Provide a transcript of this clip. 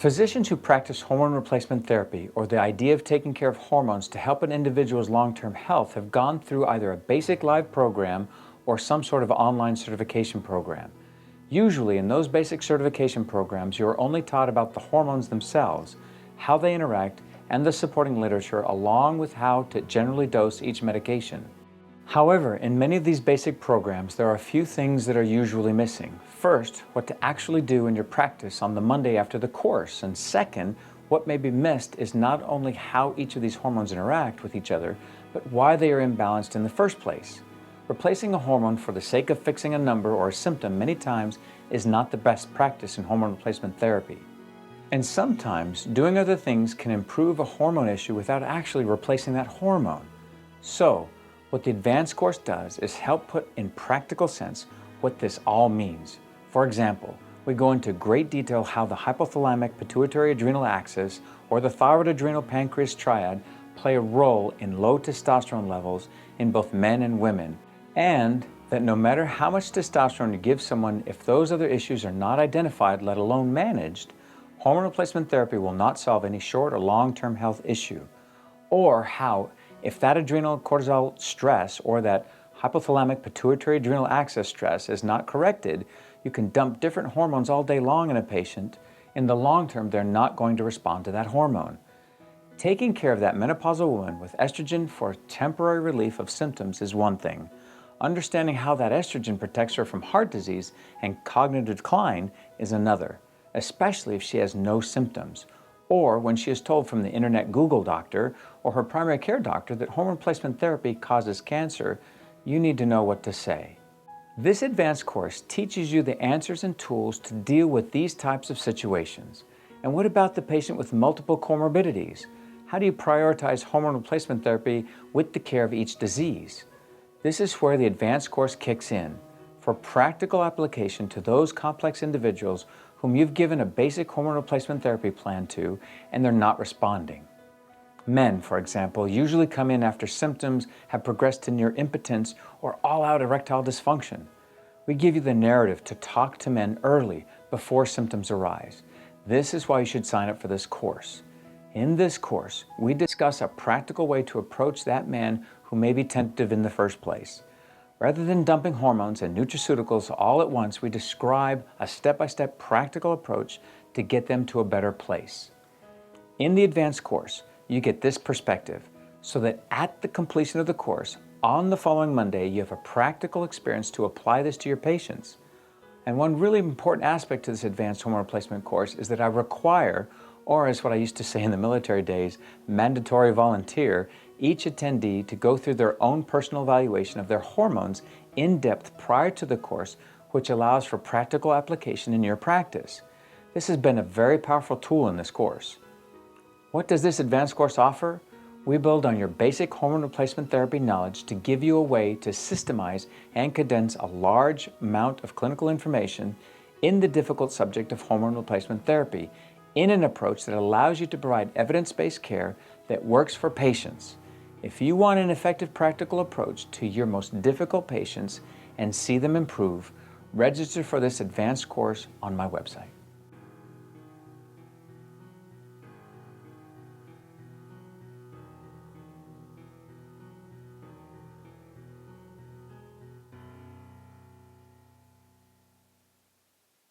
Physicians who practice hormone replacement therapy, or the idea of taking care of hormones to help an individual's long-term health, have gone through either a basic live program or some sort of online certification program. Usually in those basic certification programs, you are only taught about the hormones themselves, how they interact, and the supporting literature, along with how to generally dose each medication. However, in many of these basic programs, there are a few things that are usually missing. First, what to actually do in your practice on the Monday after the course. And second, what may be missed is not only how each of these hormones interact with each other, but why they are imbalanced in the first place. Replacing a hormone for the sake of fixing a number or a symptom many times is not the best practice in hormone replacement therapy. And sometimes, doing other things can improve a hormone issue without actually replacing that hormone. So, what the advanced course does is help put in practical sense what this all means. For example, we go into great detail how the hypothalamic pituitary adrenal axis or the thyroid adrenal pancreas triad play a role in low testosterone levels in both men and women, and that no matter how much testosterone you give someone, if those other issues are not identified, let alone managed, hormone replacement therapy will not solve any short or long-term health issue. Or how, if that adrenal cortisol stress or that hypothalamic pituitary adrenal axis stress is not corrected, you can dump different hormones all day long in a patient. In the long term, they're not going to respond to that hormone. Taking care of that menopausal woman with estrogen for temporary relief of symptoms is one thing. Understanding how that estrogen protects her from heart disease and cognitive decline is another, especially if she has no symptoms, or when she is told from the internet Google doctor or her primary care doctor that hormone replacement therapy causes cancer. You need to know what to say. This advanced course teaches you the answers and tools to deal with these types of situations. And what about the patient with multiple comorbidities? How do you prioritize hormone replacement therapy with the care of each disease? This is where the advanced course kicks in, for practical application to those complex individuals whom you've given a basic hormone replacement therapy plan to and they're not responding. Men, for example, usually come in after symptoms have progressed to near impotence or all-out erectile dysfunction. We give you the narrative to talk to men early before symptoms arise. This is why you should sign up for this course. In this course, we discuss a practical way to approach that man who may be tentative in the first place. Rather than dumping hormones and nutraceuticals all at once, we describe a step-by-step practical approach to get them to a better place. In the advanced course, you get this perspective, so that at the completion of the course, on the following Monday, you have a practical experience to apply this to your patients. And one really important aspect to this advanced hormone replacement course is that I require, or as what I used to say in the military days, mandatory volunteer, each attendee to go through their own personal evaluation of their hormones in depth prior to the course, which allows for practical application in your practice. This has been a very powerful tool in this course. What does this advanced course offer? We build on your basic hormone replacement therapy knowledge to give you a way to systemize and condense a large amount of clinical information in the difficult subject of hormone replacement therapy in an approach that allows you to provide evidence-based care that works for patients. If you want an effective practical approach to your most difficult patients and see them improve, register for this advanced course on my website.